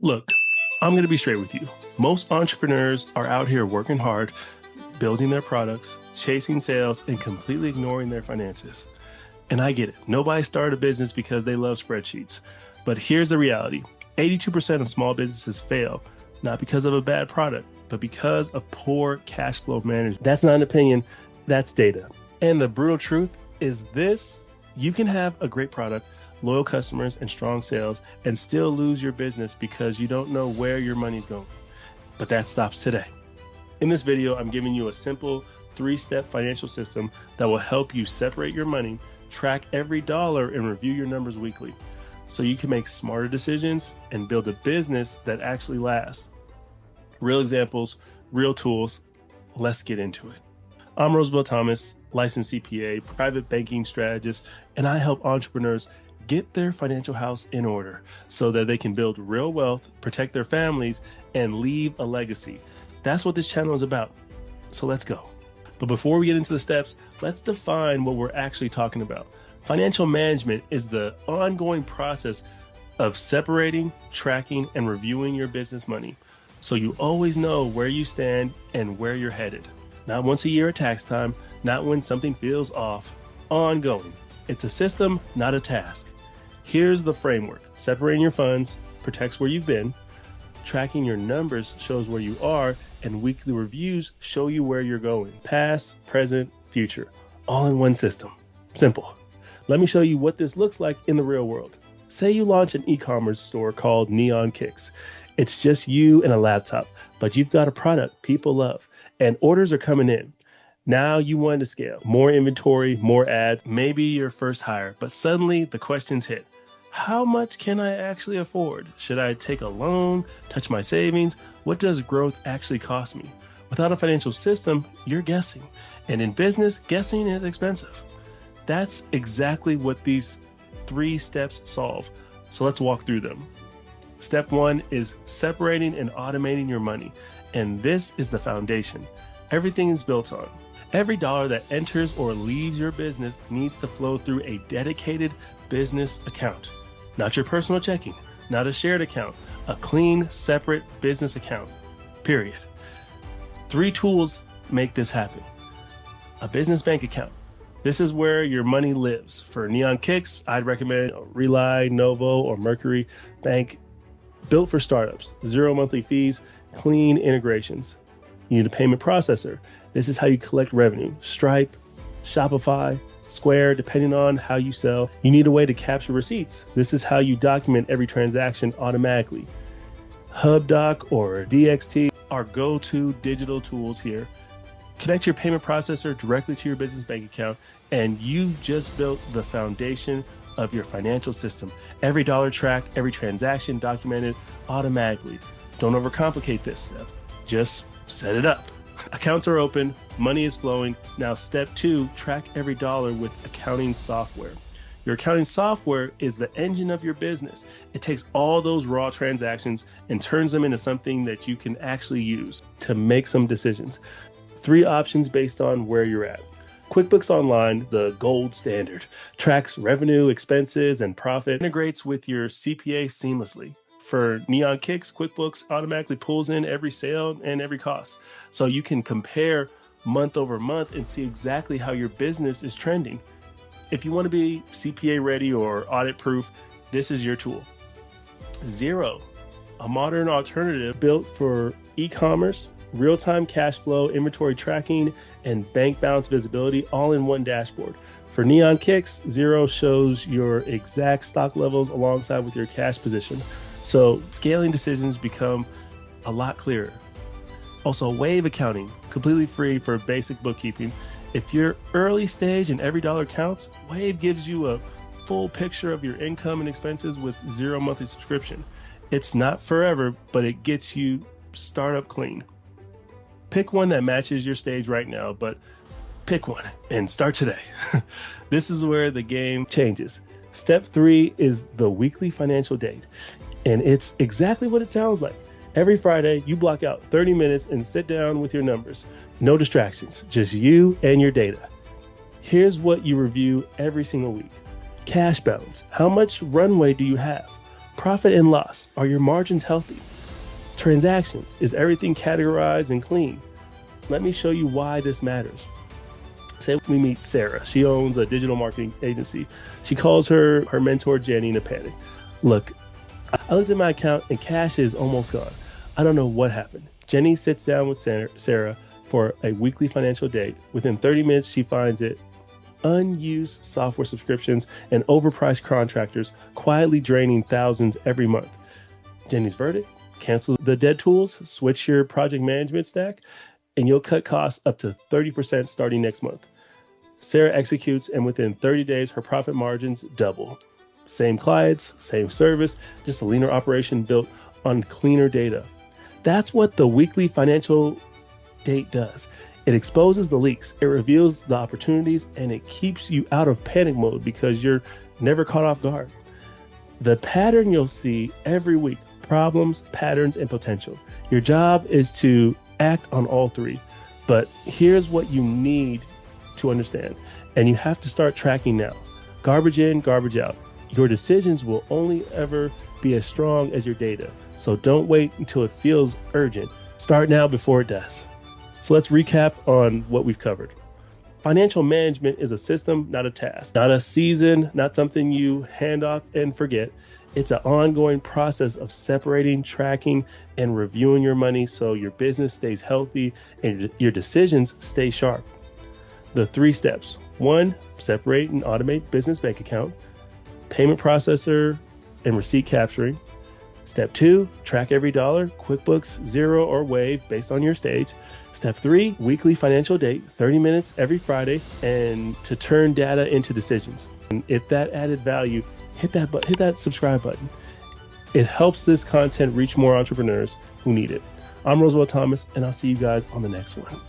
Look, I'm going to be straight with you. Most entrepreneurs are out here working hard, building their products, chasing sales, and completely ignoring their finances. And I get it. Nobody started a business because they love spreadsheets. But here's the reality. 82% of small businesses fail, not because of a bad product, but because of poor cash flow management. That's not an opinion, that's data. And the brutal truth is this: you can have a great product, loyal customers, and strong sales, and still lose your business because you don't know where your money's going. But that stops today. In this video, I'm giving you a simple 3-step financial system that will help you separate your money, track every dollar, and review your numbers weekly, so you can make smarter decisions and build a business that actually lasts. Real examples, real tools. Let's get into it. I'm Roosevelt Thomas, licensed CPA, private banking strategist, and I help entrepreneurs get their financial house in order so that they can build real wealth, protect their families, and leave a legacy. That's what this channel is about. So let's go. But before we get into the steps, let's define what we're actually talking about. Financial management is the ongoing process of separating, tracking, and reviewing your business money, so you always know where you stand and where you're headed. Not once a year at tax time, not when something feels off. Ongoing. It's a system, not a task. Here's the framework. Separating your funds protects where you've been. Tracking your numbers shows where you are, and weekly reviews show you where you're going. Past, present, future, all in one system. Simple. Let me show you what this looks like in the real world. Say you launch an e-commerce store called Neon Kicks. It's just you and a laptop, but you've got a product people love, and orders are coming in. Now you want to scale. More inventory, more ads, maybe your first hire, but suddenly the questions hit. How much can I actually afford? Should I take a loan, touch my savings? What does growth actually cost me? Without a financial system, you're guessing. And in business, guessing is expensive. That's exactly what these 3 steps solve. So let's walk through them. Step 1 is separating and automating your money. And this is the foundation. Everything is built on. Every dollar that enters or leaves your business needs to flow through a dedicated business account. Not your personal checking, not a shared account, a clean, separate business account, period. 3 tools make this happen. A business bank account. This is where your money lives. For Neon Kicks, I'd recommend Rely, Novo, or Mercury Bank. Built for startups, 0 monthly fees, clean integrations. You need a payment processor. This is how you collect revenue. Stripe, Shopify, Square, depending on how you sell. You need a way to capture receipts. This is how you document every transaction automatically. HubDoc or DXT are go-to digital tools here. Connect your payment processor directly to your business bank account, and you've just built the foundation of your financial system. Every dollar tracked, every transaction documented automatically. Don't overcomplicate this step. Just set it up. Accounts are open, money is flowing. Now, step 2, track every dollar with accounting software. Your accounting software is the engine of your business. It takes all those raw transactions and turns them into something that you can actually use to make some decisions. 3 options based on where you're at. QuickBooks Online, the gold standard, tracks revenue, expenses, and profit, integrates with your CPA seamlessly. For Neon Kicks, QuickBooks automatically pulls in every sale and every cost. So you can compare month over month and see exactly how your business is trending. If you want to be CPA ready or audit proof, this is your tool. Xero, a modern alternative built for e-commerce, real-time cash flow, inventory tracking, and bank balance visibility all in one dashboard. For Neon Kicks, Xero shows your exact stock levels alongside with your cash position. So scaling decisions become a lot clearer. Also, Wave accounting, completely free for basic bookkeeping. If you're early stage and every dollar counts, Wave gives you a full picture of your income and expenses with 0 monthly subscription. It's not forever, but it gets you startup clean. Pick one that matches your stage right now, but pick one and start today. This is where the game changes. Step 3 is the weekly financial date. And it's exactly what it sounds like. Every Friday, you block out 30 minutes and sit down with your numbers. No distractions, just you and your data. Here's what you review every single week. Cash balance. How much runway do you have? Profit and loss. Are your margins healthy? Transactions. Is everything categorized and clean? Let me show you why this matters. Say we meet Sarah. She owns a digital marketing agency. She calls her mentor, Jenny, in a panic. Look, I looked at my account and cash is almost gone. I don't know what happened. Jenny sits down with Sarah for a weekly financial date. Within 30 minutes, she finds it. Unused software subscriptions and overpriced contractors quietly draining thousands every month. Jenny's verdict: cancel the dead tools, switch your project management stack, and you'll cut costs up to 30% starting next month. Sarah executes, and within 30 days, her profit margins double. Same clients, same service, just a leaner operation built on cleaner data. That's what the weekly financial date does. It exposes the leaks, it reveals the opportunities, and it keeps you out of panic mode because you're never caught off guard. The pattern you'll see every week: problems, patterns, and potential. Your job is to act on all three. But here's what you need to understand, and you have to start tracking now. Garbage in, garbage out. Your decisions will only ever be as strong as your data. So don't wait until it feels urgent. Start now before it does. So let's recap on what we've covered. Financial management is a system, not a task, not a season, not something you hand off and forget. It's an ongoing process of separating, tracking, and reviewing your money so your business stays healthy and your decisions stay sharp. The 3 steps: 1, separate and automate business bank account, payment processor, and receipt capturing. Step 2, track every dollar, QuickBooks, Xero, or Wave based on your stage. Step 3, weekly financial date, 30 minutes every Friday, and to turn data into decisions. And if that added value, hit that subscribe button. It helps this content reach more entrepreneurs who need it. I'm Roosevelt Thomas, and I'll see you guys on the next one.